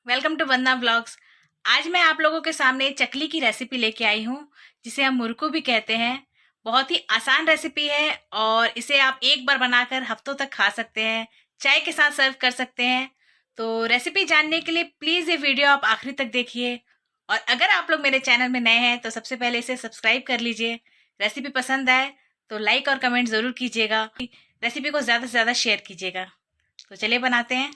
Welcome two वंदना blogs. आज मैं आप लोगों के सामने चकली की रेसिपी लेके आई हूँ, जिसे हम मुरकू भी कहते हैं। बहुत ही आसान रेसिपी है और इसे आप एक बार बनाकर हफ्तों तक खा सकते हैं, चाय के साथ सर्व कर सकते हैं। तो रेसिपी जानने के लिए प्लीज़ ये वीडियो आप आखिरी तक देखिए। और अगर आप लोग मेरे चैनल में नए हैं तो सबसे पहले इसे सब्सक्राइब कर लीजिए। रेसिपी पसंद आए तो लाइक और कमेंट ज़रूर कीजिएगा। रेसिपी को ज़्यादा से ज़्यादा शेयर कीजिएगा। तो चलिए बनाते हैं।